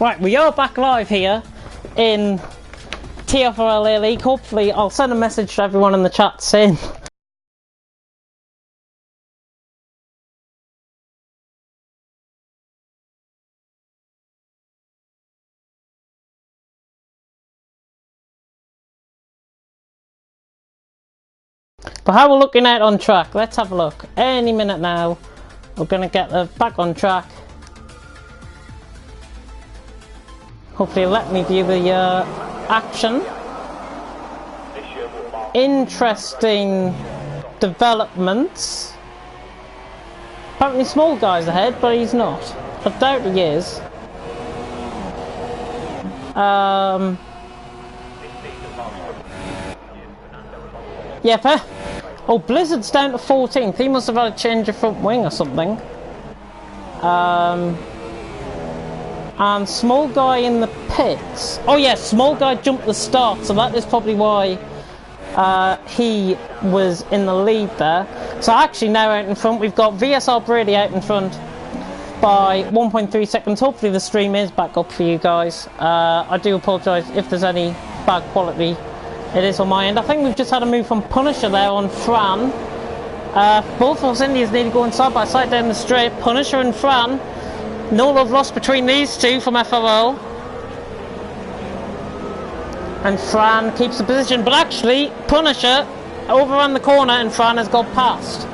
Right, we are back live here in TFRL Air League. Hopefully, I'll send a message to everyone in the chat saying but how we're looking out on track. Let's have a look. Any minute now, we're going to get back on track. Hopefully let me view the action. Interesting developments. Apparently Small Guy's ahead, but he's not. I doubt he is. Yeah, oh, Blizzard's down to 14th. He must have had a change of front wing or something. And Small Guy in the pits. Oh yeah, Small Guy jumped the start, so that is probably why he was in the lead there. So actually now out in front, we've got VSR Brady out in front by 1.3 seconds. Hopefully the stream is back up for you guys. I do apologise if there's any bad quality. It is on my end. I think we've just had a move from Punisher there on Fran. Both Force Indians need to go side by side down the straight. Punisher and Fran. No love lost between these two from FRL. And Fran keeps the position, but actually Punisher overran the corner and Fran has got past.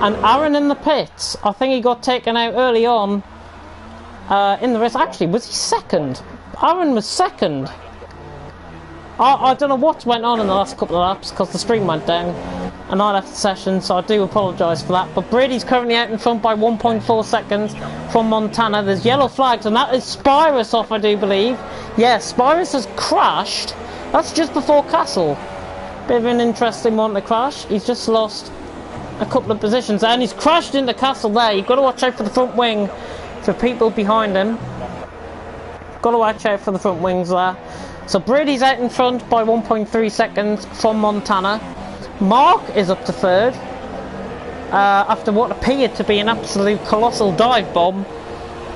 And Aaron in the pits, I think he got taken out early on in the race. Actually, was he second? Aaron was second. I don't know what went on in the last couple of laps because the stream went down and I left the session, so I do apologise for that. But Brady's currently out in front by 1.4 seconds from Montana. There's yellow flags and that is Spyrus off, I do believe. Yeah, Spyrus has crashed. That's just before Castle. Bit of an interesting one to crash. He's just lost a couple of positions and he's crashed into Castle there. You've got to watch out for the front wing for people behind him. Got to watch out for the front wings there. So Brady's out in front by 1.3 seconds from Montana. Mark is up to third after what appeared to be an absolute colossal dive bomb.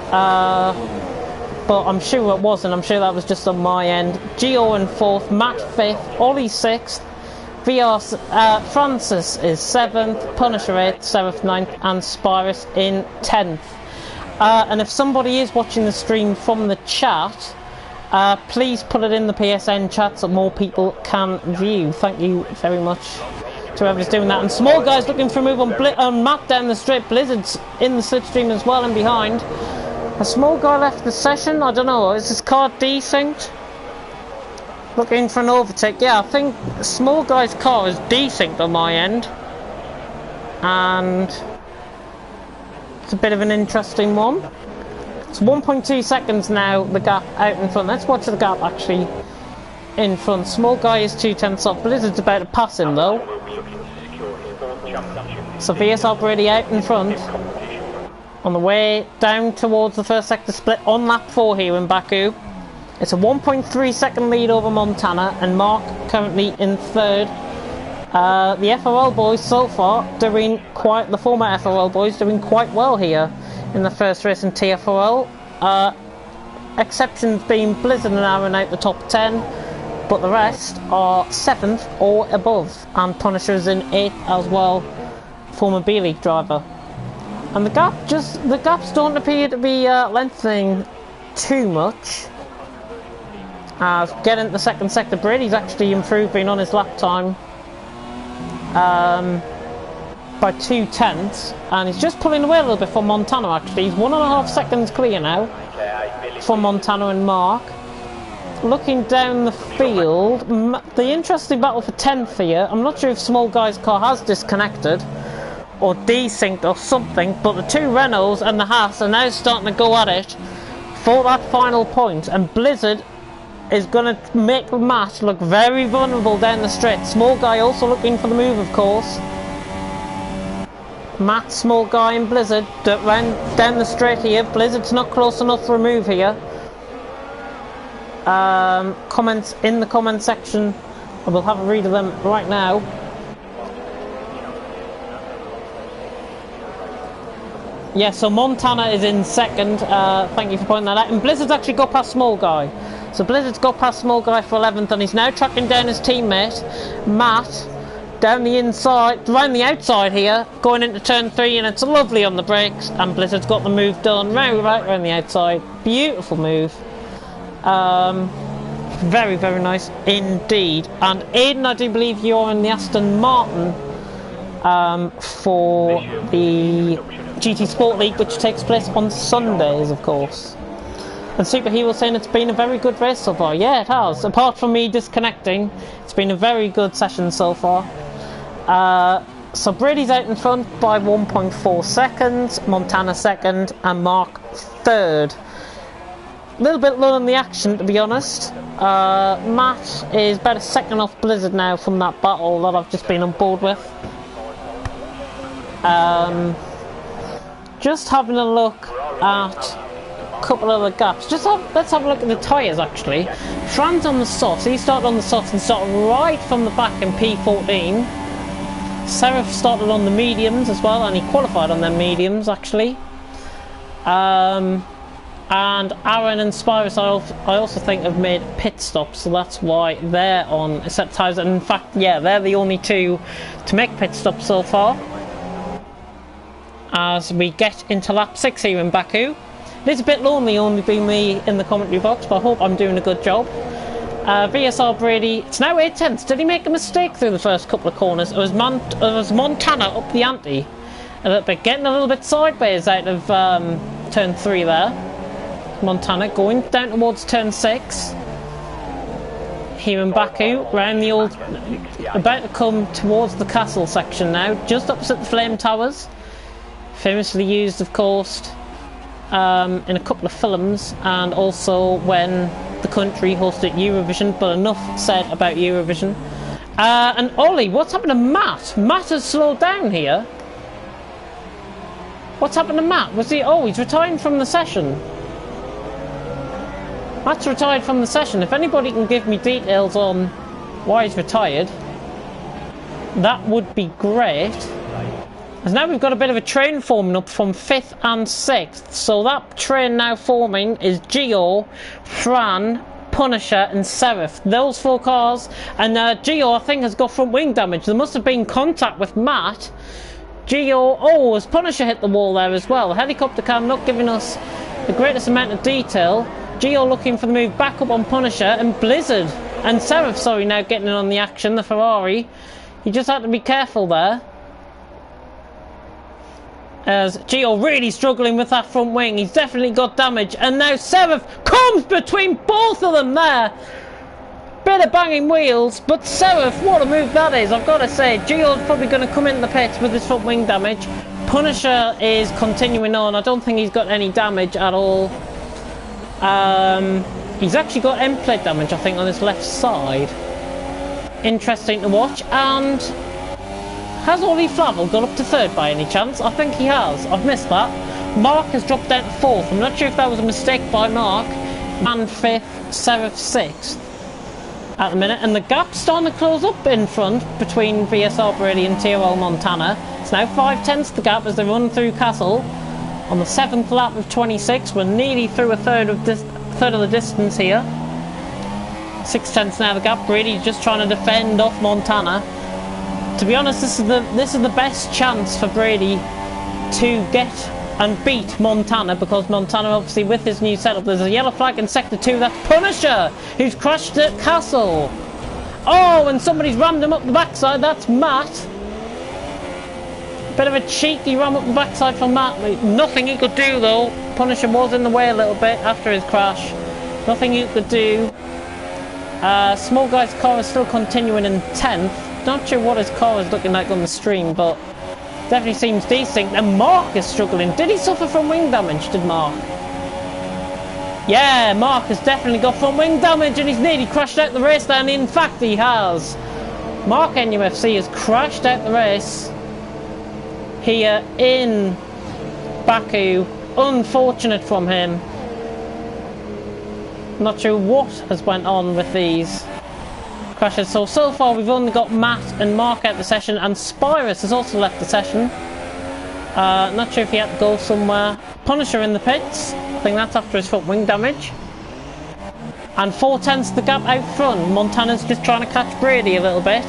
But I'm sure it wasn't. I'm sure that was just on my end. Gio in fourth, Matt fifth, Ollie sixth, Francis is seventh, Punisher eighth, Seraph ninth, and Spyrus in 10th. And if somebody is watching the stream from the chat, please put it in the PSN chat so more people can view. Thank you very much to whoever's doing that. And Small Guy's looking for a move on Matt down the straight. Blizzard's in the slipstream as well and behind. A Small Guy left the session. I don't know. Is his car desynced? Looking for an overtake. Yeah, I think Small Guy's car is desynced on my end. And it's a bit of an interesting one. It's 1.2 seconds now, the gap out in front. Let's watch the gap actually in front. Small Guy is 2/10 off. Blizzard's about to pass him though. So VSR Brady out in front. On the way down towards the first sector split on lap 4 here in Baku. It's a 1.3 second lead over Montana and Mark currently in third. The FRL boys so far doing the former FRL boys doing quite well here in the first race in TFRL. Exceptions being Blizzard and Aaron out the top 10, but the rest are 7th or above, and Punisher's in 8th as well, former B-League driver. And the gaps don't appear to be lengthening too much. Getting into the second sector, Brady's actually improving on his lap time by 2/10, and he's just pulling away a little bit from Montana actually. He's 1.5 seconds clear now from Montana and Mark. Looking down the field, the interesting battle for 10th here. I'm not sure if Small Guy's car has disconnected or desynced or something, but the two Renaults and the Haas are now starting to go at it for that final point, and Blizzard is going to make the match look very vulnerable down the straight. Small Guy also looking for the move, of course. Matt, Small Guy and Blizzard ran down the straight here. Blizzard's not close enough for a move here. Comments in the comment section. I will have a read of them right now. Yeah, so Montana is in second. Thank you for pointing that out. And Blizzard's actually got past Small Guy. So Blizzard's got past Small Guy for 11th, and he's now tracking down his teammate, Matt, down the inside, around the outside here, going into turn 3, and it's lovely on the brakes. And Blizzard's got the move done right around the outside. Beautiful move. Very, very nice indeed. And Aiden, I do believe you're in the Aston Martin for the GT Sport League, which takes place on Sundays, of course. And Superhero saying it's been a very good race so far. Yeah, it has. Apart from me disconnecting, it's been a very good session so far. So Brady's out in front by 1.4 seconds, Montana second, and Mark third. A little bit low in the action, to be honest. Matt is about a second off Blizzard now from that battle that I've just been on board with. Just having a look at a couple of the gaps. Let's have a look at the tyres actually. Fran's on the softs. He started on the softs and started right from the back in P14. Seraph started on the mediums as well, and he qualified on their mediums actually. And Aaron and Spyrus I also think have made pit stops, so that's why they're on set tyres. And in fact, yeah, they're the only two to make pit stops so far. As we get into lap 6 here in Baku. It is a bit lonely only being me in the commentary box, but I hope I'm doing a good job. VSR Brady, it's now 8 tenths. Did he make a mistake through the first couple of corners? It was Montana up the ante a little bit, getting a little bit sideways out of turn 3 there. Montana going down towards turn 6. Here in Baku, round the old, about to come towards the castle section now, just opposite the flame towers. Famously used, of course, in a couple of films, and also when the country hosted Eurovision, but enough said about Eurovision. And Ollie, what's happened to Matt? Matt has slowed down here. What's happened to Matt? He's retiring from the session. Matt's retired from the session. If anybody can give me details on why he's retired, that would be great. As now we've got a bit of a train forming up from 5th and 6th. So that train now forming is Gio, Fran, Punisher and Seraph. Those 4 cars. And Gio, I think, has got front wing damage. There must have been contact with Matt. Gio, has Punisher hit the wall there as well? The helicopter cam not giving us the greatest amount of detail. Gio looking for the move back up on Punisher, and Blizzard and Seraph, sorry, now getting in on the action, the Ferrari. You just had to be careful there. As Gio really struggling with that front wing. He's definitely got damage. And now Seraph comes between both of them there. Bit of banging wheels. But Seraph, what a move that is. I've got to say, Gio's probably going to come in the pits with his front wing damage. Punisher is continuing on. I don't think he's got any damage at all. He's actually got end plate damage, I think, on his left side. Interesting to watch. And has Ollie Flavel got up to 3rd by any chance? I think he has. I've missed that. Mark has dropped down to 4th. I'm not sure if that was a mistake by Mark. And 5th, Seraph 6th at the minute. And the gap's starting to close up in front between VSR Brady and TFRL Montana. It's now 5 tenths the gap as they run through Castle. On the 7th lap of 26, we're nearly through a third of the distance here. 6 tenths now the gap. Brady just trying to defend off Montana. To be honest, this is the best chance for Brady to get and beat Montana, because Montana, obviously, with his new setup, there's a yellow flag in Sector 2. That's Punisher, who's crashed at Castle. Oh, and somebody's rammed him up the backside. That's Matt. Bit of a cheeky ram up the backside from Matt. Nothing he could do, though. Punisher was in the way a little bit after his crash. Nothing he could do. Small Guy's car is still continuing in 10th. Not sure what his car is looking like on the stream, but definitely seems decent. And Mark is struggling. Did he suffer from wing damage, did Mark? Yeah, Mark has definitely got front wing damage, and he's nearly crashed out the race there, and in fact he has. Mark NUFC has crashed out the race here in Baku. Unfortunate from him. Not sure what has went on with these crashes. So far we've only got Matt and Mark out the session, and Spyrus has also left the session. Not sure if he had to go somewhere. Punisher in the pits. I think that's after his front wing damage. And 4/10 the gap out front. Montana's just trying to catch Brady a little bit.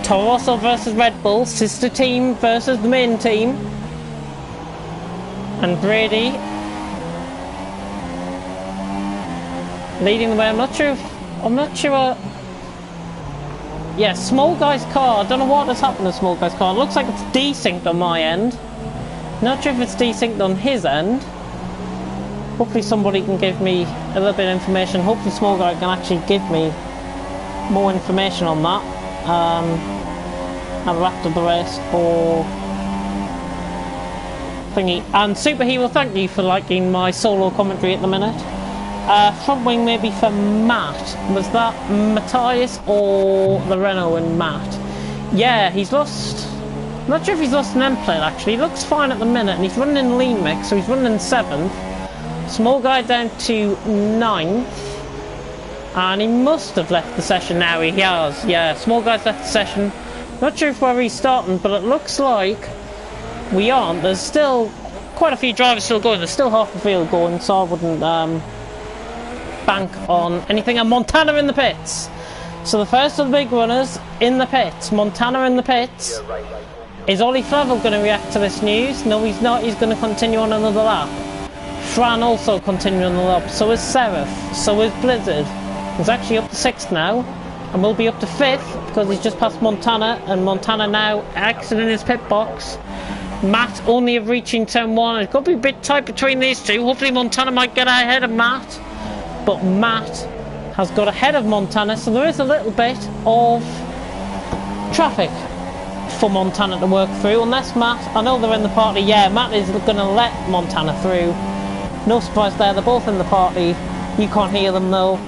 Toro Rosso versus Red Bull. Sister team versus the main team. And Brady leading the way. I'm not sure. Yeah, Small Guy's car. I don't know what has happened to Small Guy's car. It looks like it's desynced on my end. Not sure if it's desynced on his end. Hopefully somebody can give me a little bit of information. Hopefully Small Guy can actually give me more information on that. And after the race or thingy. And Superhero, thank you for liking my solo commentary at the minute. Front wing maybe for Matt. Was that Matthias or the Renault and Matt? Yeah, he's lost. I'm not sure if he's lost an end plate actually. He looks fine at the minute and he's running in lean mix, so he's running in 7th. Small Guy down to 9th. And he must have left the session now. He has, yeah. Small Guy's left the session. Not sure if we're restarting, but it looks like we aren't. There's still quite a few drivers still going. There's still half the field going, so I wouldn't bank on anything. And Montana in the pits. So the first of the big runners in the pits. Montana in the pits. Is Ollie Flavel going to react to this news? No, he's not. He's going to continue on another lap. Fran also continuing on the lap. So is Seraph. So is Blizzard. He's actually up to 6th now. And will be up to 5th because he's just passed Montana. And Montana now exiting his pit box. Matt only of reaching turn 1. It's got to be a bit tight between these two. Hopefully Montana might get ahead of Matt. But Matt has got ahead of Montana. So there is a little bit of traffic for Montana to work through. Unless Matt, I know they're in the party. Yeah, Matt is going to let Montana through. No surprise there. They're both in the party. You can't hear them though.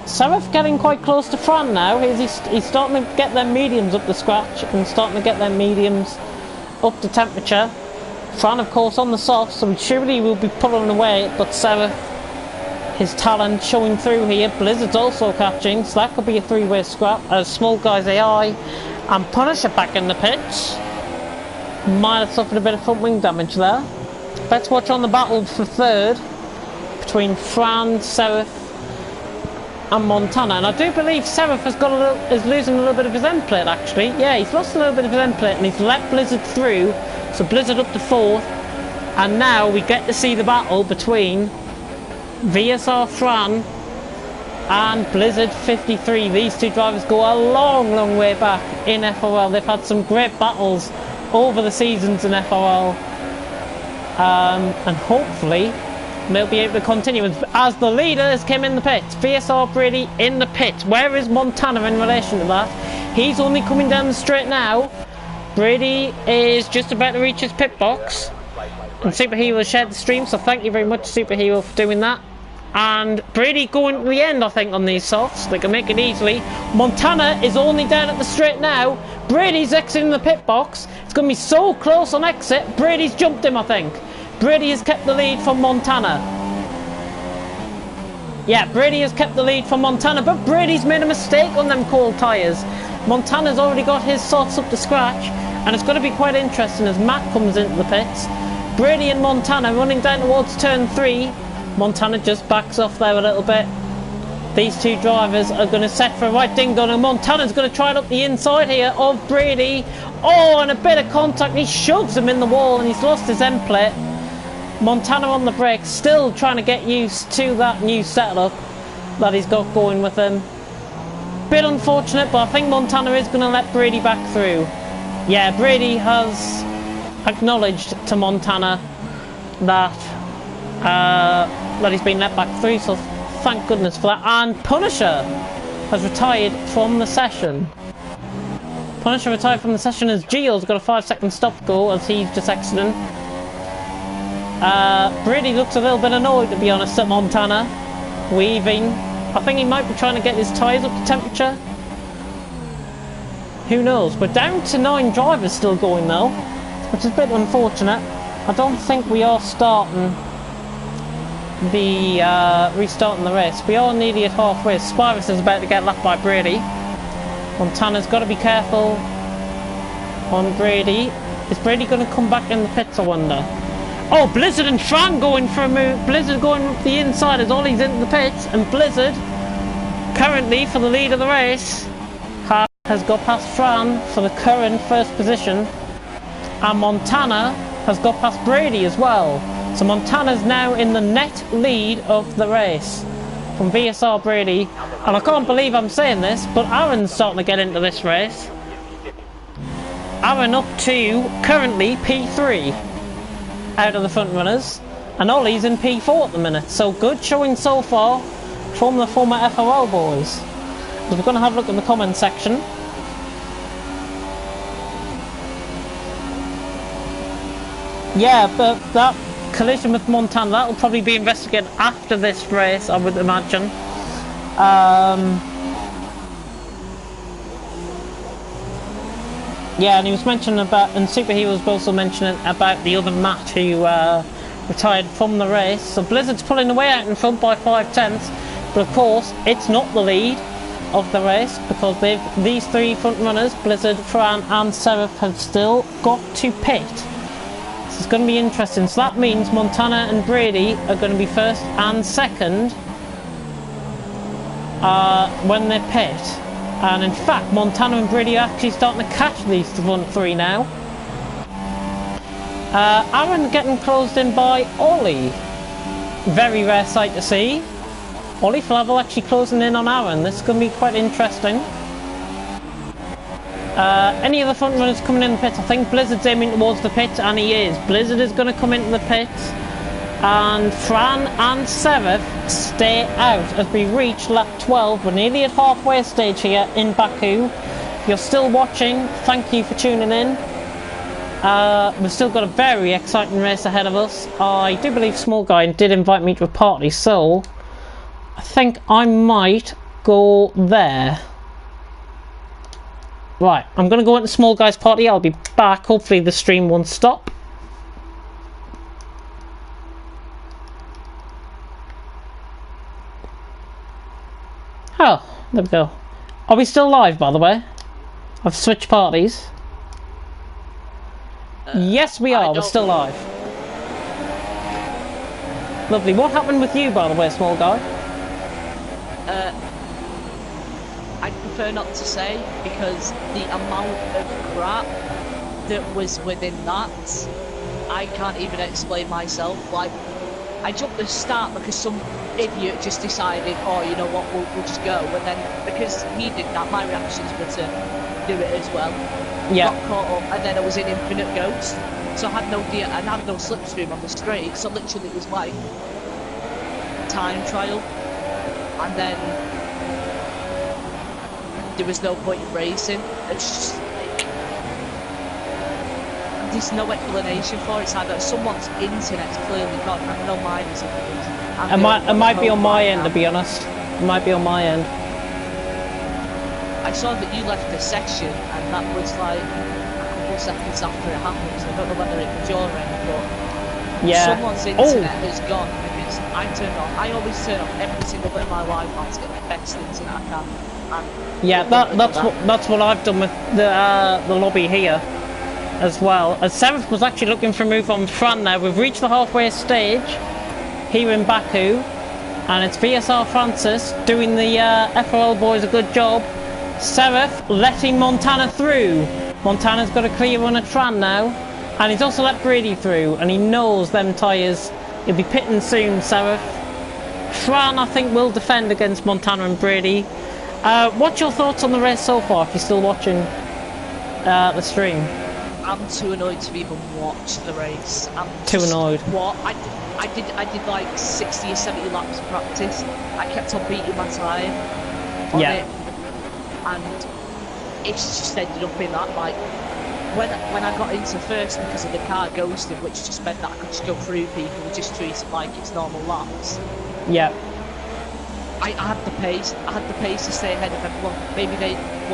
Seraph getting quite close to Fran now. He's starting to get their mediums up to scratch and starting to get their mediums up to temperature. Fran of course on the soft, so surely will be pulling away, but Seraph, his talent showing through here. Blizzard's also catching, so that could be a 3-way scrap as Small Guy's AI and Punisher back in the pits. Might have suffered a bit of front wing damage there. Let's watch on the battle for 3rd between Fran, Seraph and Montana, and I do believe Seraph is losing a little bit of his end plate actually. Yeah, he's lost a little bit of his end plate and he's let Blizzard through, so Blizzard up to 4th, and now we get to see the battle between VSR Fran and Blizzard 53. These two drivers go a long way back in FRL. They've had some great battles over the seasons in FRL, and hopefully they'll be able to continue as the leaders came in the pit. VSR Brady in the pit. Where is Montana in relation to that? He's only coming down the straight now. Brady is just about to reach his pit box. And Superhero shared the stream, so thank you very much Superhero for doing that. And Brady going to the end I think on these softs. They can make it easily. Montana is only down at the straight now. Brady's exiting the pit box. It's going to be so close on exit. Brady's jumped him I think. Brady has kept the lead from Montana. Yeah, Brady has kept the lead from Montana, but Brady's made a mistake on them cold tyres. Montana's already got his softs up to scratch, and it's going to be quite interesting as Matt comes into the pits. Brady and Montana running down towards turn 3. Montana just backs off there a little bit. These two drivers are going to set for a right ding-dong, and Montana's going to try it up the inside here of Brady. Oh, and a bit of contact. He shoves him in the wall, and he's lost his end plate. Montana on the brakes, still trying to get used to that new setup that he's got going with him. Bit unfortunate, but I think Montana is going to let Brady back through. Yeah, Brady has acknowledged to Montana that he's been let back through, so thank goodness for that. And Punisher has retired from the session. Punisher retired from the session as Gio's got a 5-second stop go as he's just exiting. Brady looks a little bit annoyed to be honest at Montana. Weaving. I think he might be trying to get his tyres up to temperature. Who knows? We're down to 9 drivers still going though, which is a bit unfortunate. I don't think we are starting restarting the race. We are nearly at halfway. Spirus is about to get lapped by Brady. Montana's got to be careful on Brady. Is Brady going to come back in the pits, I wonder? Oh, Blizzard and Fran going for a move. Blizzard going up the inside as Ollie's into the pits, and Blizzard, currently for the lead of the race, has got past Fran for the current first position, and Montana has got past Brady as well. So Montana's now in the net lead of the race from VSR Brady, and I can't believe I'm saying this, but Aaron's starting to get into this race. Aaron up to currently P3 out of the front runners, and Ollie's in P4 at the minute, so good showing so far from the former FRL boys. So we're going to have a look in the comment section. Yeah, but that collision with Montana, that will probably be investigated after this race, I would imagine. Yeah, and he was mentioning about, and Superhero was also mentioning about the other Matt who retired from the race. So Blizzard's pulling away out in front by 5/10, but of course it's not the lead of the race because these three front runners, Blizzard, Fran and Seraph, have still got to pit. So it's going to be interesting. So that means Montana and Brady are going to be first and second when they pit. And in fact, Montana and Brady are actually starting to catch these front three now. Aaron getting closed in by Ollie. Very rare sight to see. Ollie Flavel actually closing in on Aaron. This is going to be quite interesting. Any of the front runners coming in the pit? I think Blizzard's aiming towards the pit, and he is. Blizzard is going to come into the pit, and Fran and Seraph stay out as we reach lap 12. We're nearly at halfway stage here in Baku. If you're still watching, thank you for tuning in. We've still got a very exciting race ahead of us. I do believe Small Guy did invite me to a party, so I think I might go there. Right, I'm going to go into Small Guy's party. I'll be back. Hopefully the stream won't stop. Oh, there we go. Are we still live, by the way? I've switched parties. Yes, we are. We're still live. Lovely. What happened with you, by the way, Small Guy? I'd prefer not to say, because the amount of crap that was within that, I can't even explain myself. Like, I jumped the start because some idiot just decided, oh, you know what, we'll just go. And then, because he did that, my reactions were to do it as well. Yeah. Got caught up, and then I was in Infinite Ghost, so I had no slipstream on the straight, so literally it was like time trial, and then there was no point in racing. It's just like, there's no explanation for it. It's either someone's internet's clearly gone, and no mine isn't. It might be on my end, to be honest. It might be on my end. I saw that you left the session, and that was like a couple seconds after it happened, so I don't know whether it was your end, but yeah. Someone's internet has gone, because I always turn off every single bit of my Wi-Fi to get the best internet I can. And yeah, that's what I've done with the lobby here as well. As Seraph was actually looking for a move on Fran now. We've reached the halfway stage here in Baku, and it's VSR Francis doing the FRL boys a good job. Seraph letting Montana through. Montana's got a clear run at Fran now, and he's also let Brady through, and he knows them tyres. He'll be pitting soon, Seraph. Fran, I think, will defend against Montana and Brady. What's your thoughts on the race so far, if you're still watching the stream? I'm too annoyed to even watch the race. I'm too annoyed. What? I did like 60 or 70 laps of practice. I kept on beating my time on it, and it's just ended up in that, like, when I got into first because of the car ghosting, which just meant that I could just go through people and just treat it like it's normal laps. Yeah. I had the pace. I had the pace to stay ahead of everyone.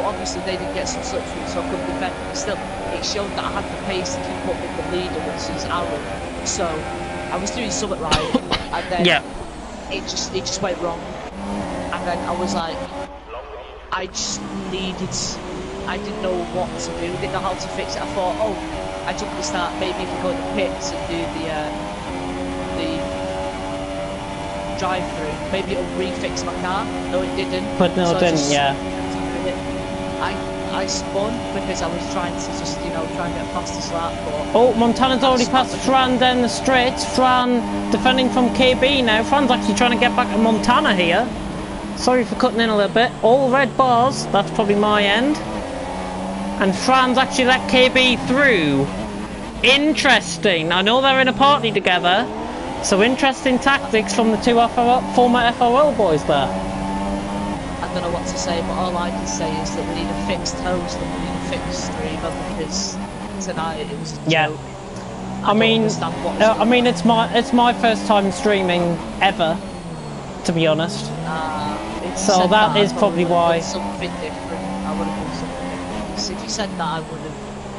Obviously they didn't get some slipstream, so I couldn't defend. But still, it showed that I had the pace to keep up with the leader, which is Aaron. So I was doing something right, and then it just went wrong. And then I was like, I didn't know what to do. Didn't know how to fix it. I thought, oh, I jumped the start. Maybe if I go to the pits and do the drive-through, maybe it'll refix my car. No, it didn't. But no, it didn't. Yeah. I spun because I was trying to just, you know, try and get past this lap. But Oh, Montana's already passed Fran down the straight. Fran defending from KB now. Fran's actually trying to get back to Montana here. Sorry for cutting in a little bit. All red bars. That's probably my end. And Fran's actually let KB through. Interesting. I know they're in a party together. So interesting tactics from the two former FRL boys there. I don't know what to say, but all I can say is that we need a fixed host and we need a fixed streamer because tonight it was a joke. I mean, it's my first time streaming ever, to be honest. So that is probably why. Something different. I would have done something different. So if you said that, I would have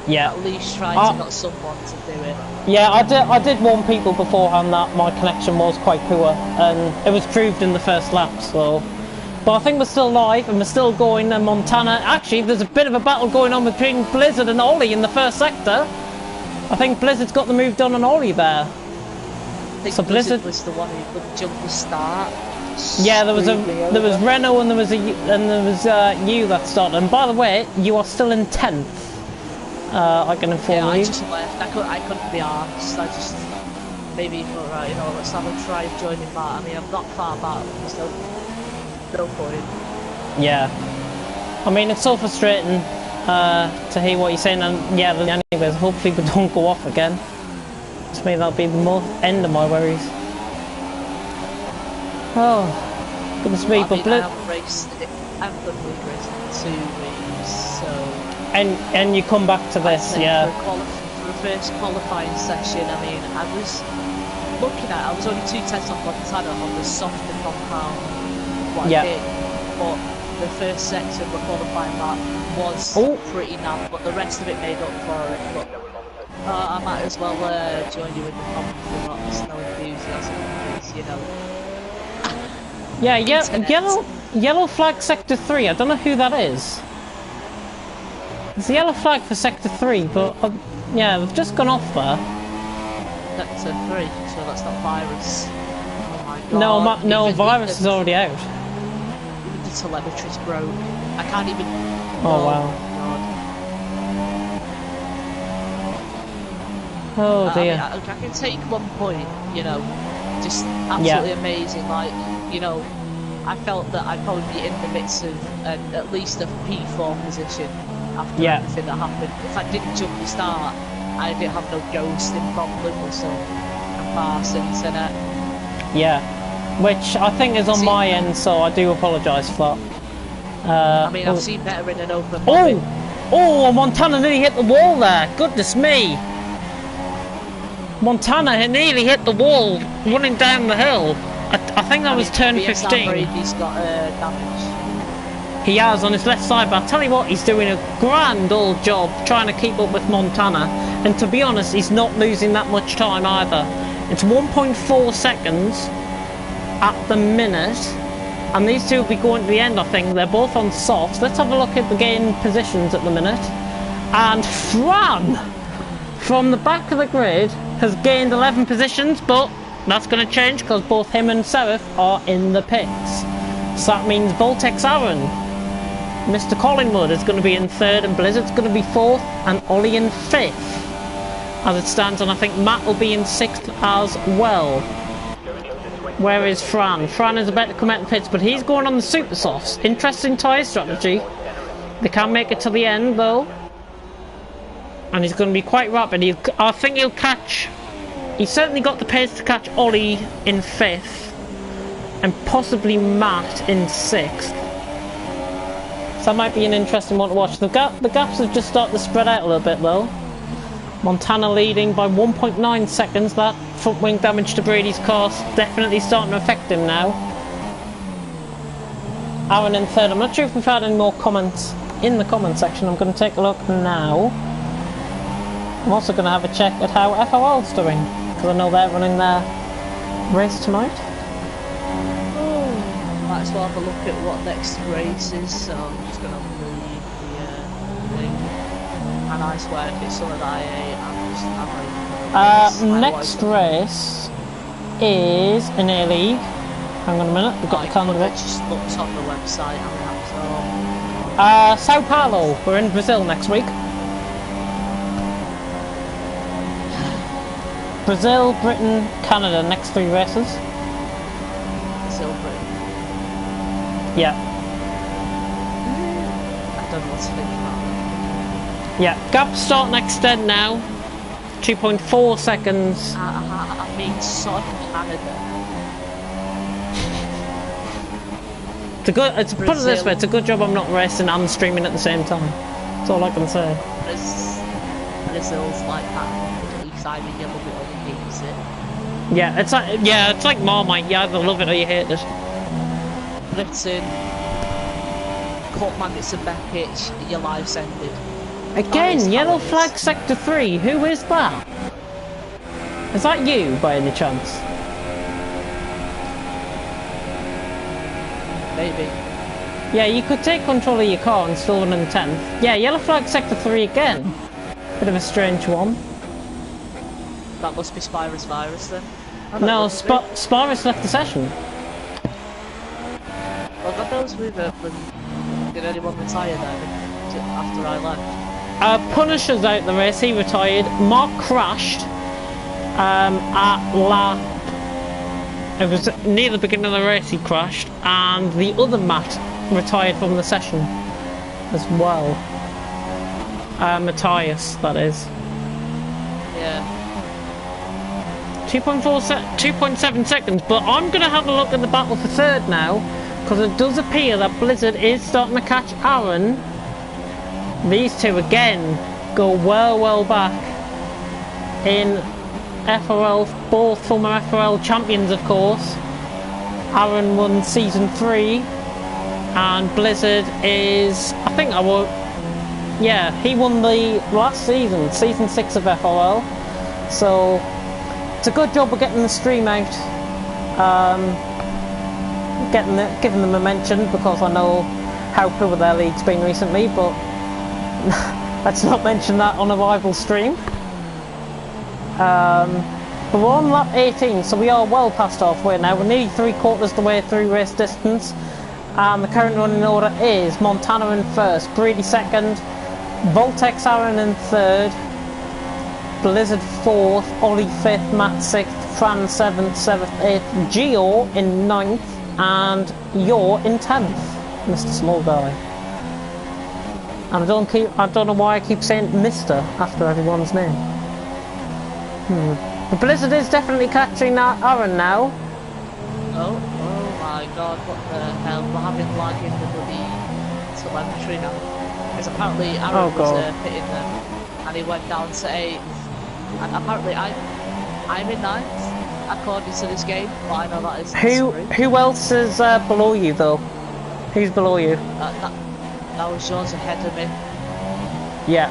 at least tried to get someone to do it. Yeah, I did warn people beforehand that my connection was quite poor, and it was proved in the first lap. So. But I think we're still live and we're still going, and Montana, actually there's a bit of a battle going on between Blizzard and Ollie in the first sector. I think Blizzard's got the move done on Ollie there. I think so Blizzard was the one who could jump the start. Yeah, there was Renault and there was you that started. And by the way, you are still in 10th. I can inform you. I just left. I couldn't be arsed. I just maybe thought, right, you know, let's have a try of joining back. I mean, I'm not far back. So no point. Yeah. I mean, it's so frustrating to hear what you're saying, and yeah, anyways, hopefully we don't go off again. To me, that'll be the end of my worries. Oh, goodness me, but I haven't done league racing in 2 weeks, so... And you come back to this, yeah. For the first qualifying session, I mean, I was only 2 tenths off Montana on the softer compound. I did, but the first section of the qualifying lap was pretty naff, but the rest of it made up for it. But I might as well join you in the comments for not no enthusiasm, because, you know. Yeah, yellow flag sector 3. I don't know who that is. It's a yellow flag for sector 3, but yeah, they've just gone off there. Sector 3, so that's not virus. Oh my god. No, virus is already out. The telemetry's broke. I can't even. Oh wow. Oh dear. I can take 1 point, you know, just absolutely amazing. Like, you know, I felt that I'd probably be in the midst of at least a P4 position after everything that happened. If I didn't jump the start, I didn't have no ghosting problem or some Parsons in it. Yeah. Which I think is on my end, so I do apologise for that. I mean, I've seen better in an open Oh, Montana nearly hit the wall there. Goodness me. Montana had nearly hit the wall running down the hill. I think that was turn 15. He's got damage. He has on his left side, but I'll tell you what, he's doing a grand old job trying to keep up with Montana. And to be honest, he's not losing that much time either. It's 1.4 seconds at the minute, and these two will be going to the end. I think they're both on softs. Let's have a look at the game positions at the minute. And Fran from the back of the grid has gained 11 positions, but that's going to change because both him and Seraph are in the pits. So that means Voltex Aaron, Mr. Collingwood is going to be in 3rd, and Blizzard's going to be 4th, and Ollie in 5th as it stands, and I think Matt will be in 6th as well. Where is Fran? Fran is about to come out the pits, but he's going on the super softs. Interesting tyre strategy. They can make it to the end though, and he's going to be quite rapid. I think he'll catch. He's certainly got the pace to catch Ollie in 5th, and possibly Matt in 6th. So that might be an interesting one to watch. The gaps have just started to spread out a little bit though. Montana leading by 1.9 seconds. That front wing damage to Brady's car definitely starting to affect him now. Aaron in 3rd. I'm not sure if we've had any more comments in the comment section. I'm going to take a look now. I'm also going to have a check at how FRL's doing, because I know they're running their race tonight. Might as well have a look at what next race is, so I'm just going to leave the thing. And I swear if it's something that I Next race is an A-League. Hang on a minute, we've got the calendar up. Just looked on the website and Sao Paulo, we're in Brazil next week. Brazil, Britain, Canada, next 3 races. Brazil, Britain. Yeah. I don't know what to think about that. Yeah, gap start and extend now. 2.4 seconds. I mean, sort of Canada. It's put it this way, it's a good job I'm not racing and streaming at the same time. That's all I can say. Brazil's like that. It's either you love it or you hate it. Yeah, it's like Marmite. You either love it or you hate it. Britain, Courtman, it's a back pitch. Your life's ended. Again, yellow flag sector 3. Who is that? Is that you by any chance? Maybe. Yeah, you could take control of your car and still run in 10th. Yeah, yellow flag sector 3 again. Bit of a strange one. That must be Spyro's virus then. No, Spyros left the session. Well, God knows did anyone retire then after I left? Punisher's out the race, he retired. Mark crashed at lap. It was near the beginning of the race he crashed, and the other Matt retired from the session as well. Matthias, that is. Yeah. 2.7 seconds, but I'm going to have a look at the battle for third now, because it does appear that Blizzard is starting to catch Aaron. These two again go well back in FRL, both former FRL champions of course. Aaron won season 3 and Blizzard is, he won the last season 6 of FRL, so it's a good job of getting the stream out, giving them a mention, because I know how poor their league's been recently, but let's not mention that on a rival stream. But we're on lap 18, so we are well past halfway now. We're nearly 3/4 the way through race distance, and the current running order is Montana in first, Greedy second, Voltex Aaron in third, Blizzard 4th, Ollie 5th, Matt 6th, Fran 7th, 8th, Geo in 9th, and Yor in 10th, Mr. Small Guy. And I don't know why I keep saying Mr. after everyone's name. The Blizzard is definitely catching that Aaron now. Oh my god, what the hell, we're having lag in the bloody telemetry now. Because apparently Aaron was hitting them, and he went down to 8th. And apparently I'm in 9th, according to this game, but I know that is Who else is below you though? Who's below you? That was yours ahead of me. Yeah.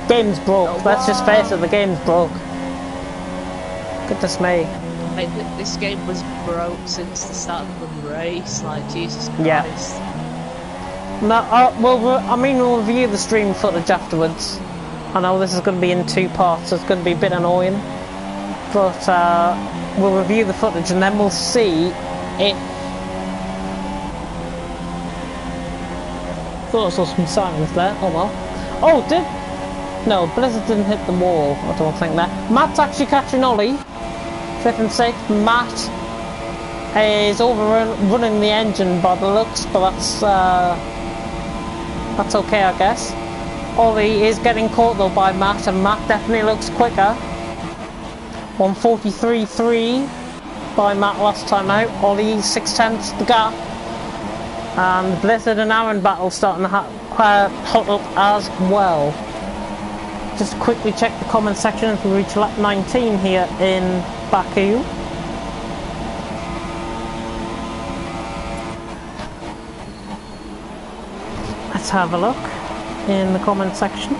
Game's broke. Let's just face it, the game's broke. Goodness me. Mate, this game was broke since the start of the race, like, Jesus Christ. Yeah. No, we'll review the stream footage afterwards. I know this is going to be in 2 parts, so it's going to be a bit annoying. But we'll review the footage and then we'll see if... Thought I saw some silence there, oh well. Oh, No, Blizzard didn't hit the wall, I don't think that. Matt's actually catching Ollie. 5th and 6th. Matt is overrunning the engine by the looks, but that's okay, I guess. Ollie is getting caught though by Matt, and Matt definitely looks quicker. 1:43.3 by Matt last time out. Ollie 6/10 the gap. And Blizzard and Aaron battle starting to hot up as well. Just quickly check the comment section as we reach lap 19 here in Baku. Let's have a look in the comment section.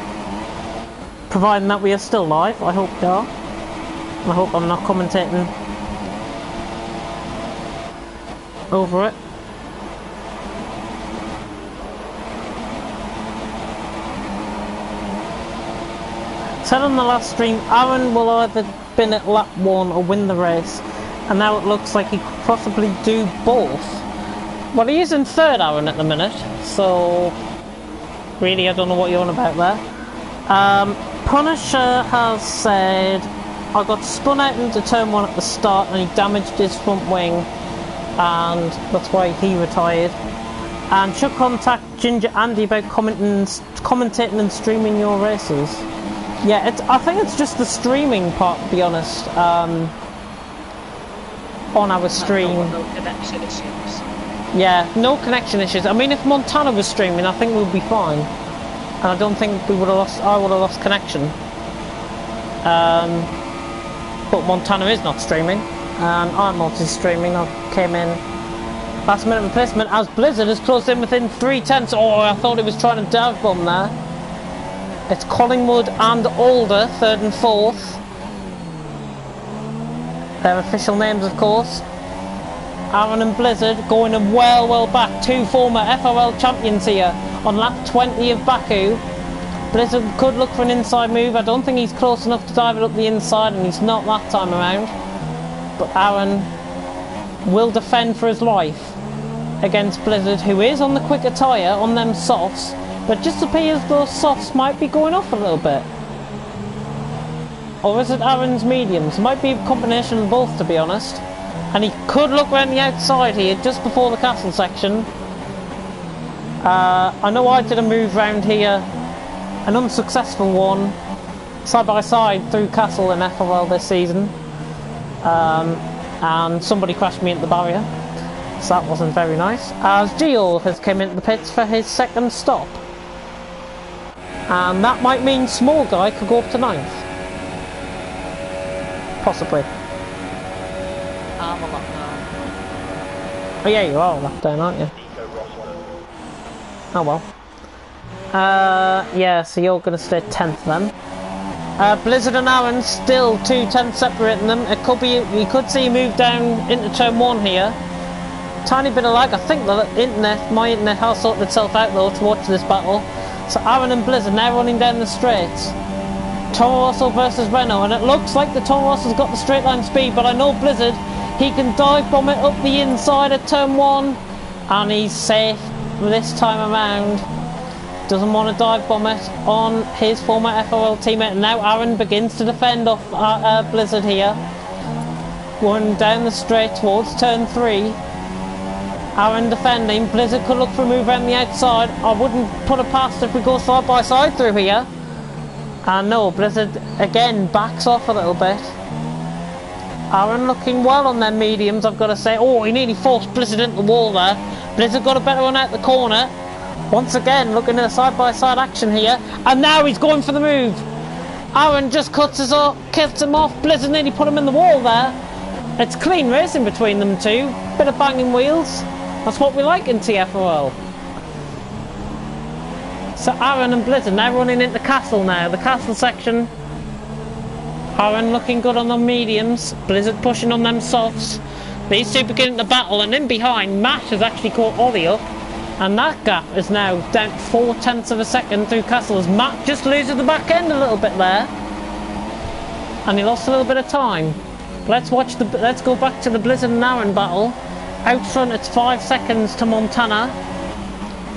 Providing that we are still live, I hope we are. I hope I'm not commentating over it. said on the last stream, Aaron will either been at lap 1 or win the race, and now it looks like he could possibly do both. Well, he is in third, Aaron, at the minute, so really I don't know what you're on about there. Punisher has said, I got spun out into turn 1 at the start and he damaged his front wing, and that's why he retired. And should contact Ginger Andy about commentating and streaming your races. Yeah, I think it's just the streaming part, to be honest, on our stream. No connection issues. Yeah, no connection issues. I mean, if Montana was streaming, I think we'd be fine. And I don't think I would have lost connection. But Montana is not streaming, and I'm multi-streaming. I came in last minute replacement as Blizzard has closed in within 3/10. Oh, I thought he was trying to dive bomb there. It's Collingwood and Alder, 3rd and 4th. Their official names, of course. Aaron and Blizzard going well back. Two former FRL champions here on lap 20 of Baku. Blizzard could look for an inside move. I don't think he's close enough to dive it up the inside, and he's not that time around. But Aaron will defend for his life against Blizzard, who is on the quicker tyre on them softs, but just appears those softs might be going off a little bit. Or is it Aaron's mediums? Might be a combination of both, to be honest. And he could look around the outside here just before the castle section. I know I did a move round here, an unsuccessful one, side by side through castle in FRL this season, and somebody crashed me into the barrier, so that wasn't very nice. As Gio has come into the pits for his second stop, and that might mean small guy could go up to 9th, possibly. I'm a lap now. Oh yeah, you are a lap down, aren't you? Oh well. Yeah, so you're going to stay 10th then. Blizzard and Aaron still 2/10 separating them. It could be, you could see move down into turn 1 here. Tiny bit of lag. I think my internet has sorted itself out though to watch this battle. So Aaron and Blizzard now running down the straights. Toro Rosso versus Renault, and it looks like the Toro Rosso's got the straight line speed, but I know Blizzard, he can dive bomb it up the inside of turn 1, and he's safe this time around. Doesn't want to dive bomb it on his former FRL teammate, and now Aaron begins to defend off Blizzard here. Going down the straight towards turn 3. Aaron defending. Blizzard could look for a move around the outside. I wouldn't put it past if we go side by side through here. And no, Blizzard again backs off a little bit. Aaron looking well on their mediums, I've got to say. Oh, he nearly forced Blizzard into the wall there. Blizzard got a better one out the corner. Once again, looking at a side-by-side action here. And now he's going for the move. Aaron just cuts him off. Blizzard nearly put him in the wall there. It's clean racing between them two. Bit of banging wheels. That's what we like in TFRL. So Aaron and Blizzard now running into Castle now. The Castle section. Aaron looking good on the mediums. Blizzard pushing on them softs. These two beginning to battle, and in behind, Matt has actually caught Ollie up. And that gap is now down 4/10 of a second through Castle as Matt just loses the back end a little bit there. And he lost a little bit of time. Let's go back to the Blizzard and Aaron battle. Out front it's 5 seconds to Montana.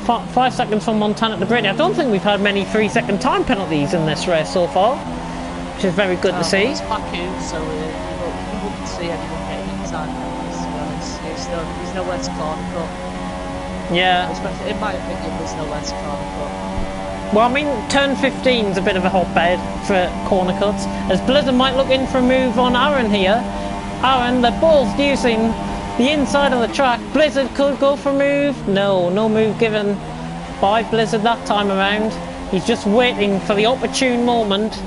5 seconds from Montana to Brady. I don't think we've had many 3-second time penalties in this race so far, which is very good to see. It's Baku, so you wouldn't see anyone getting time penalties, to be honest. There's nowhere to corner cut. Yeah. Especially, in my opinion, there's nowhere to corner cut. Well, I mean, turn 15's a bit of a hotbed for corner cuts, as Blizzard might look in for a move on Aaron here. Aaron, they're both using the inside of the track. Blizzard could go for a move. No move given by Blizzard that time around. He's just waiting for the opportune moment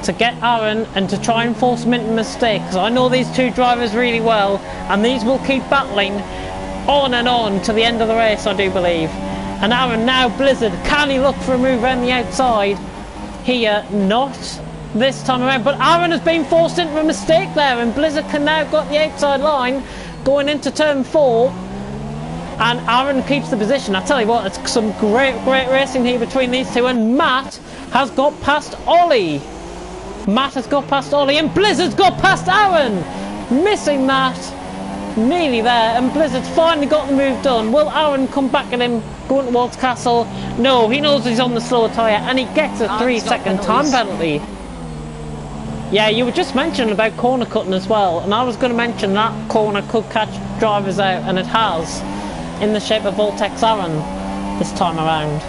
to get Aaron and to try and force him into a mistake, because I know these two drivers really well, and these will keep battling on and on to the end of the race, I do believe. And Aaron now, Blizzard, can he look for a move around the outside? Here, not this time around, but Aaron has been forced into a mistake there, and Blizzard can now got the outside line going into turn 4, and Aaron keeps the position. I tell you what, it's some great racing here between these two, and Matt has got past Ollie. Matt has got past Ollie and Blizzard's got past Aaron! Missing that. Nearly there, and Blizzard's finally got the move done. Will Aaron come back at him going towards Castle? No, he knows he's on the slower tyre and he gets a 3-second time penalty. Yeah, you were just mentioning about corner cutting as well, and I was going to mention that corner could catch drivers out, and it has, in the shape of Voltex Aaron this time around.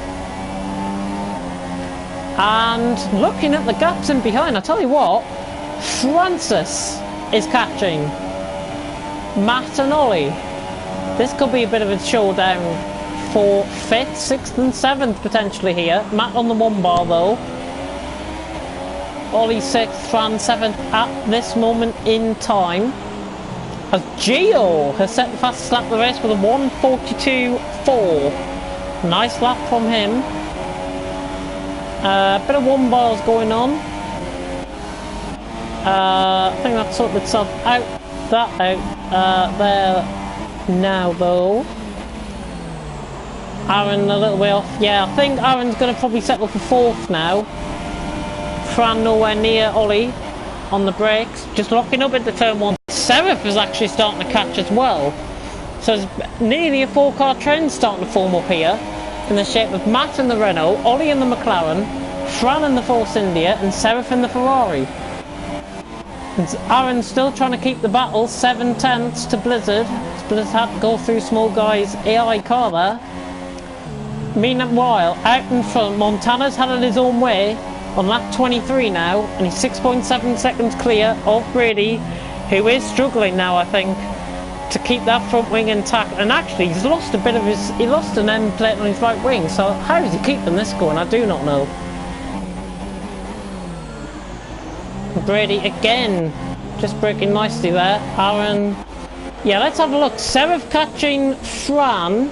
And looking at the gaps in behind, I tell you what, Francis is catching Matt and Ollie. This could be a bit of a showdown for 5th, 6th and 7th potentially here. Matt on the 1 bar though. Ollie 6th, Fran 7th at this moment in time. As Gio has set the fastest lap of the race with a 1:42.4. Nice lap from him. Bit of 1 bars going on. I think that sorted itself out. That out there now though. Aaron a little way off. Yeah, I think Aaron's going to probably settle for 4th now. Fran nowhere near Ollie on the brakes, just locking up into turn 1. Seraph is actually starting to catch as well. So there's nearly a 4-car trend starting to form up here in the shape of Matt in the Renault, Ollie in the McLaren, Fran in the Force India and Seraph in the Ferrari. And Aaron's still trying to keep the battle, 7 tenths to Blizzard. Blizzard had to go through small guy's AI car there. Meanwhile, out in front, Montana's had it his own way on lap 23 now, and he's 6.7 seconds clear of Brady, who is struggling now, I think, to keep that front wing intact. And actually, he's lost a bit of his, he lost an end plate on his right wing, so how is he keeping this going? I do not know. Brady again, just braking nicely there. Aaron, yeah, let's have a look. Seraph catching Fran.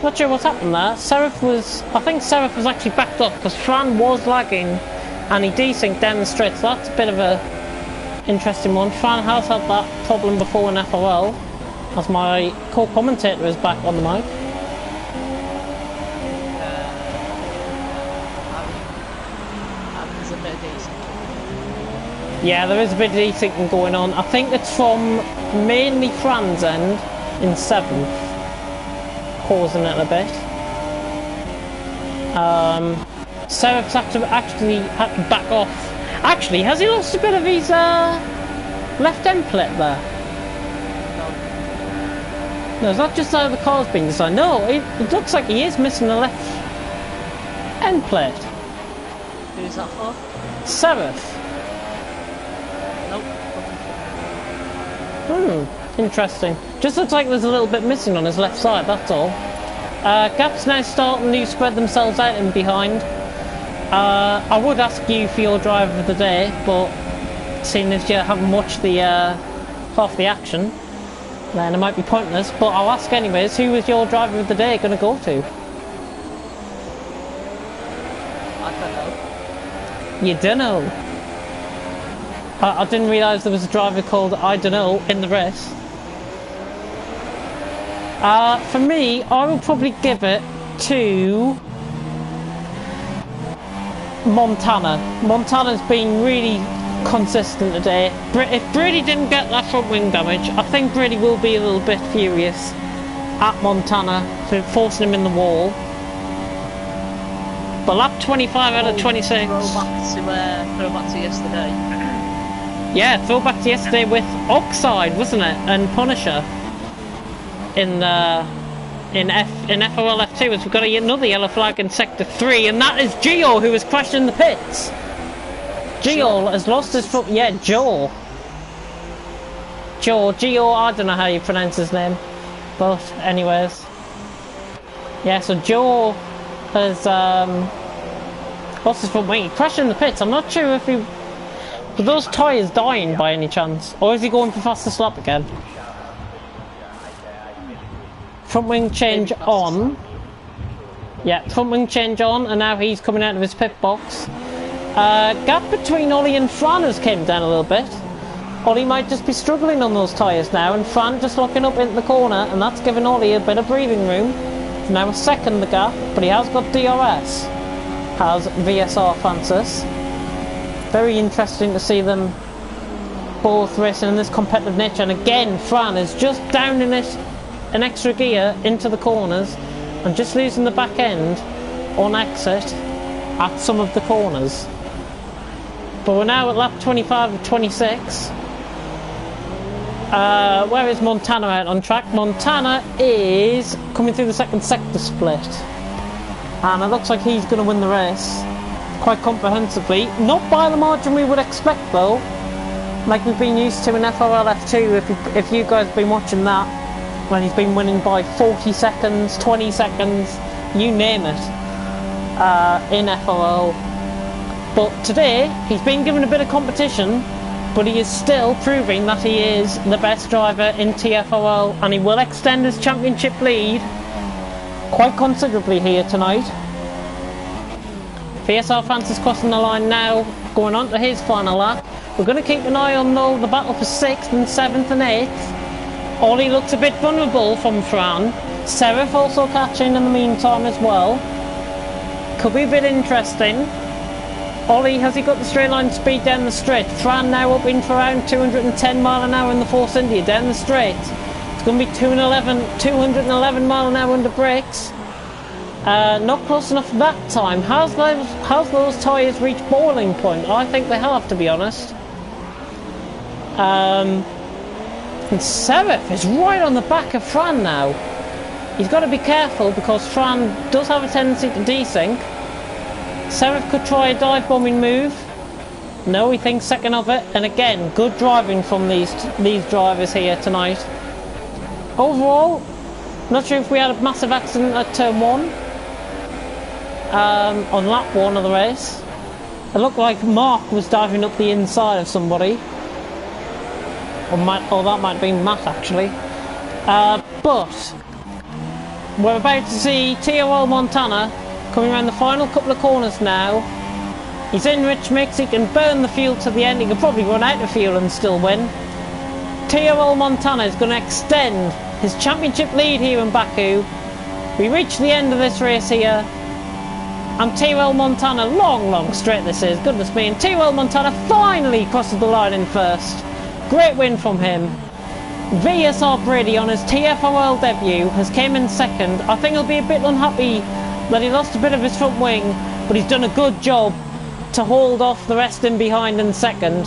Not sure what's happened there. I think Seraph was actually backed up because Fran was lagging and he desynced down the straight, so that's a bit of a interesting one. Fran has had that problem before in FRL, as my co-commentator is back on the mic. There's a bit of desyncing. Yeah, there is a bit of desyncing going on. I think it's from mainly Fran's end in 7th. Pausing it a bit. Seraph's actually had to back off. Actually, has he lost a bit of his left end plate there? No, it's not just how the car's been designed. No, it looks like he is missing the left end plate. Who's that for? Seraph. Nope. Interesting. Just looks like there's a little bit missing on his left side, that's all. Gaps now starting to spread themselves out in behind. I would ask you for your driver of the day, but seeing as you haven't watched the half the action, then it might be pointless, but I'll ask anyways. Who was your driver of the day going to go to? I don't know. You don't know? I didn't realise there was a driver called I don't know in the race. For me, I will probably give it to Montana. Montana's been really consistent today. If Brady didn't get that front wing damage, I think Brady will be a little bit furious at Montana for forcing him in the wall. But lap 25 out of 26. Throwback to yesterday. Yeah, throwback to yesterday with Oxide, wasn't it? And Punisher in FRL F2 as we've got another yellow flag in sector 3, and that is Gio who has crashed in the pits. Gio has lost his foot. Yeah, Gio, I don't know how you pronounce his name, but anyways, yeah. So Gio has lost his foot wing. He crashed in the pits. I'm not sure if he. Are those tyres dying by any chance? Or is he going for fastest lap again? Front wing change on. Yeah, front wing change on, and now he's coming out of his pit box. Gap between Ollie and Fran has came down a little bit. Ollie might just be struggling on those tyres now, and Fran just locking up into the corner, and that's giving Ollie a bit of breathing room. Now a second the gap, but he has got DRS. has VSR Francis. Very interesting to see them both racing in this competitive nature. And again, Fran is just downing it an extra gear into the corners and just losing the back end on exit at some of the corners. But we're now at lap 25 of 26. Where is Montana out on track? Montana is coming through the second sector split. And it looks like he's going to win the race quite comprehensively. Not by the margin we would expect though, like we've been used to in FRL F2, if you guys have been watching that, when he's been winning by 40 seconds, 20 seconds, you name it, in FRL. But today, he's been given a bit of competition, but he is still proving that he is the best driver in TFRL, and he will extend his championship lead quite considerably here tonight. VSR Francis crossing the line now, going on to his final lap. We're going to keep an eye on though the battle for 6th and 7th and 8th. Ollie looks a bit vulnerable from Fran. Serif also catching in the meantime as well. Could be a bit interesting. Ollie, has he got the straight line speed down the straight? Fran now up in for around 210 mile an hour in the Force India down the straight. It's going to be 211 mile an hour under brakes. Not close enough that time. How's those tyres reached boiling point? I think they have, to be honest. And Serif is right on the back of Fran now. He's got to be careful because Fran does have a tendency to desync. Serif could try a dive bombing move. No, he thinks second of it. And again, good driving from these drivers here tonight. Overall, not sure if we had a massive accident at turn 1. On lap 1 of the race. It looked like Mark was diving up the inside of somebody. Or that might have been Matt actually. But we're about to see TFRL Montana coming around the final couple of corners now. He's in rich mix, he can burn the fuel to the end, he can probably run out of fuel and still win. TFRL Montana is going to extend his championship lead here in Baku. We reach the end of this race here. And TFRL Montana, long straight this is, goodness me. And TFRL Montana finally crosses the line in first. Great win from him. VSR Brady on his TFRL debut has came in second. I think he'll be a bit unhappy that he lost a bit of his front wing, but he's done a good job to hold off the rest in behind in second.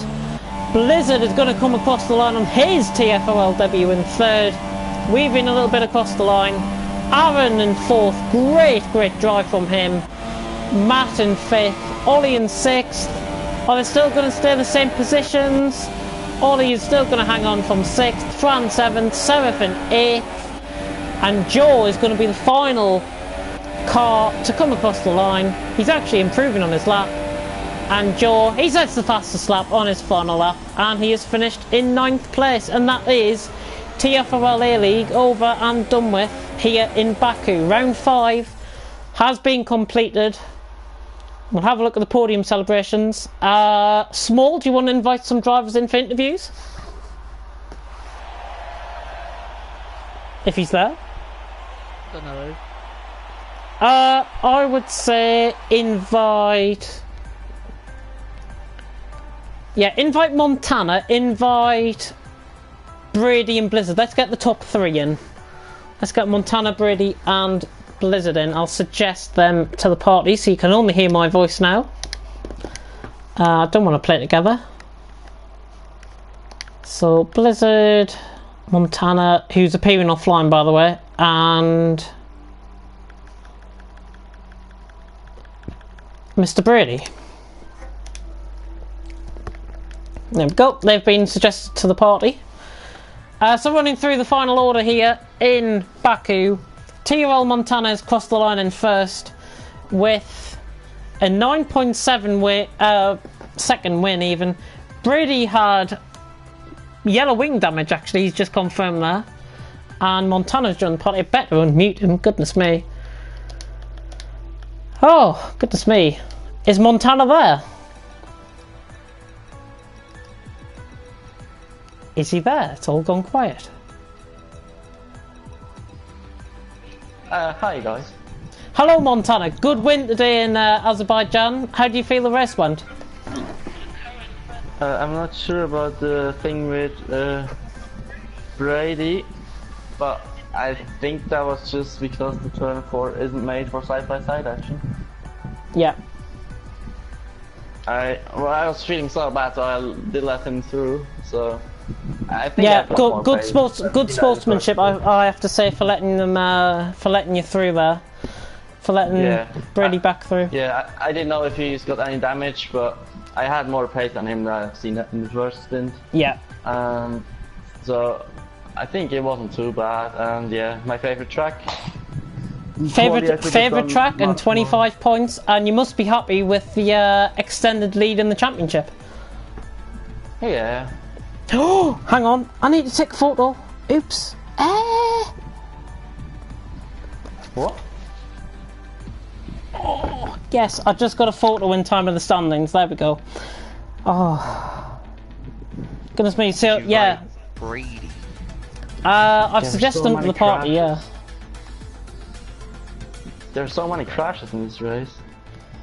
Blizzard is going to come across the line on his TFRL debut in third, weaving a little bit across the line. Aaron in fourth, great drive from him. Matt in fifth, Ollie in sixth. Are they still going to stay the same positions? Ollie is still going to hang on from sixth, Fran seventh, Serif in eighth, and Joe is going to be the final car to come across the line. He's actually improving on his lap, and Joe, he sets the fastest lap on his final lap, and he has finished in 9th place, and that is TFRL A-League over and done with here in Baku. Round 5 has been completed. We'll have a look at the podium celebrations. Small, do you want to invite some drivers in for interviews? If he's there. Don't know. I would say invite... Yeah, invite Montana, invite Brady and Blizzard. Let's get the top 3 in. Let's get Montana, Brady and Blizzard in. I'll suggest them to the party so you can only hear my voice now. I don't want to play together. So Blizzard, Montana, who's appearing offline by the way, and Mr. Brady. There we go, they've been suggested to the party. So running through the final order here in Baku, TFRL Montana has crossed the line in first with a 9.7 win, second win even. Brady had yellow wing damage actually, he's just confirmed there. And Montana's joined the party. I better unmute him, goodness me. Oh, goodness me. Is Montana there? Is he there? It's all gone quiet. Hi guys. Hello, Montana. Good win today in Azerbaijan. How do you feel the race went? I'm not sure about the thing with Brady, but I think that was just because the turn 4 isn't made for side-by-side action. Yeah. I was feeling so bad, so I did let him through. So I think Yeah, I got good sportsmanship. I have to say for letting them for letting you through there, for letting Brady back through. Yeah, I didn't know if he's got any damage, but I had more pace than him than I've seen in the first stint. Yeah. So I think it wasn't too bad, and yeah, my favorite track. Favorite track and 25 points, and you must be happy with the extended lead in the championship. Yeah. Oh, hang on, I need to take a photo. Oops. What? Oh, yes, I just got a photo in time of the standings. There we go. Oh, goodness me. So yeah. Brady. I've suggested them to the party. Yeah. There's so many crashes in this race.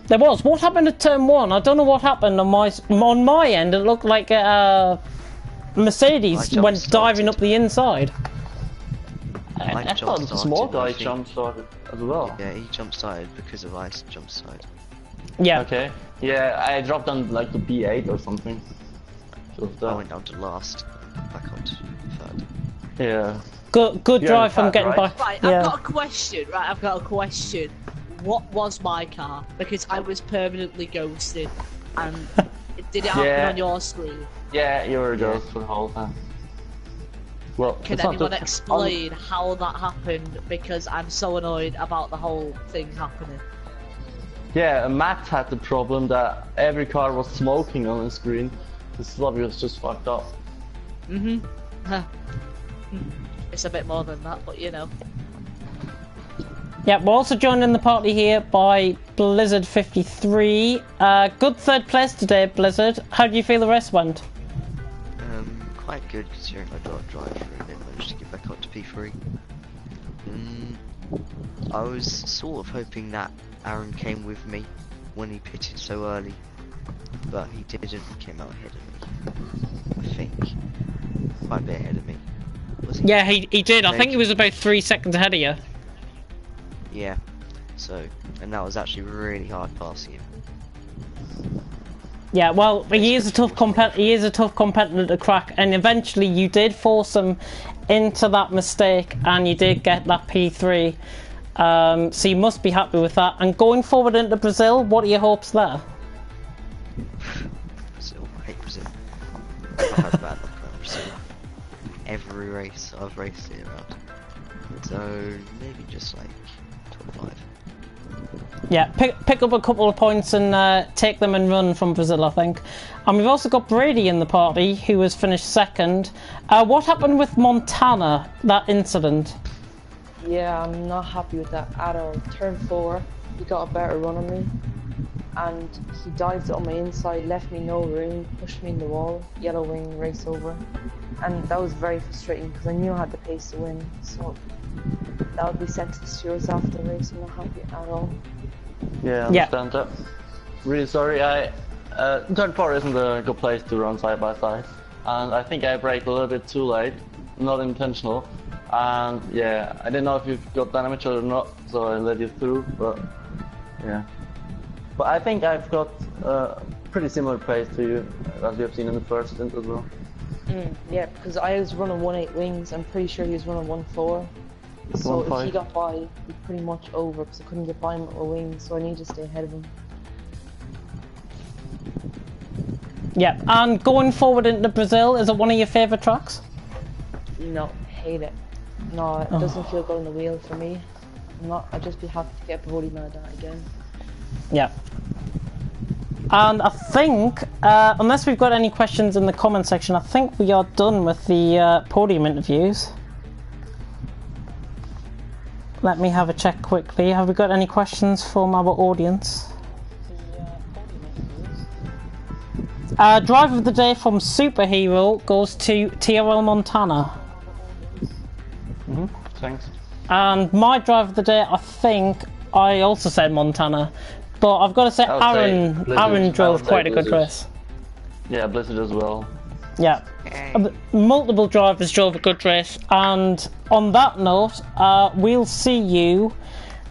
There was. What happened at turn 1? I don't know what happened on my end. It looked like Mercedes went diving up the inside. I thought the small guy jump started as well. Yeah, he jump started because of ice jump started. Yeah. Okay. Yeah, I dropped down like to B8 or something. I went down to last, back on to third. Yeah. Good drive from getting by. Right, Yeah. I've got a question. What was my car? Because I was permanently ghosted. And did it happen on your screen? Yeah, you were ghost for the whole time. Well, can anyone explain how that happened? Because I'm so annoyed about the whole thing happening. Yeah, Matt had the problem that every car was smoking on the screen. This lobby was just fucked up. It's a bit more than that, but you know. Yeah, we're also joined in the party here by Blizzard53. Good third place today, Blizzard. How do you feel the rest went? Quite good considering I got a drive through and then managed to get back up to P3. I was sort of hoping that Aaron came with me when he pitted so early, but he didn't. He came out ahead of me. I think quite a bit ahead of me. Was he? Yeah, he did. I think he was about 3 seconds ahead of you. Yeah. So, and that was actually really hard passing him. Yeah, well, he is a tough competitor to crack, and eventually you did force him into that mistake, and you did get that P3. So you must be happy with that. And going forward into Brazil, what are your hopes there? Brazil, I hate Brazil. I've had bad luck around Brazil. Every race I've raced it around. So maybe just like top 5. Yeah, pick up a couple of points and take them and run from Brazil, I think. And we've also got Brady in the party, who has finished second. What happened with Montana, that incident? Yeah, I'm not happy with that at all. Turn 4, he got a better run on me. And he dived on my inside, left me no room, pushed me in the wall, yellow wing, race over. And that was very frustrating because I knew I had the pace to win. So that would be sent to the stewards after the race. I'm not happy at all. Yeah, I understand that. Really sorry. Turn 4 isn't a good place to run side by side, and I think I braked a little bit too late, not intentional. And yeah, I didn't know if you've got damage or not, so I let you through. But yeah, but I think I've got pretty similar pace to you as we have seen in the first stint as well. Yeah, because I was running 1.8 wings. I'm pretty sure he was running 1.4. So if he got by, he's pretty much over because I couldn't get by him with my wings, so I need to stay ahead of him. Yeah, and going forward into Brazil, is it one of your favourite tracks? No, hate it. No, it doesn't feel good on the wheel for me. I'd just be happy to get a podium out of that again. Yeah. And I think, unless we've got any questions in the comment section, I think we are done with the podium interviews. Let me have a check quickly. Have we got any questions from our audience? Driver of the day from Superhero goes to TFRL Montana. Thanks. And my driver of the day, I think, I also said Montana, but I've got to say Aaron drove quite a good race. Yeah, Blizzard as well. Yeah, multiple drivers drove a good race, and on that note, we'll see you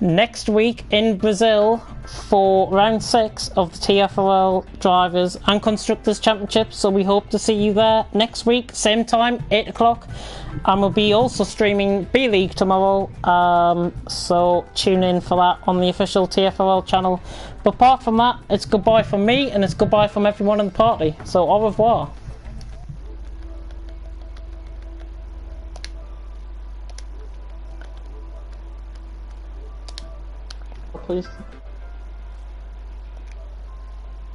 next week in Brazil for round 6 of the TFRL Drivers and Constructors Championship. So we hope to see you there next week, same time, 8 o'clock. And we'll be also streaming B-League tomorrow, so tune in for that on the official TFRL channel. But apart from that, it's goodbye from me, and it's goodbye from everyone in the party. So au revoir. Please.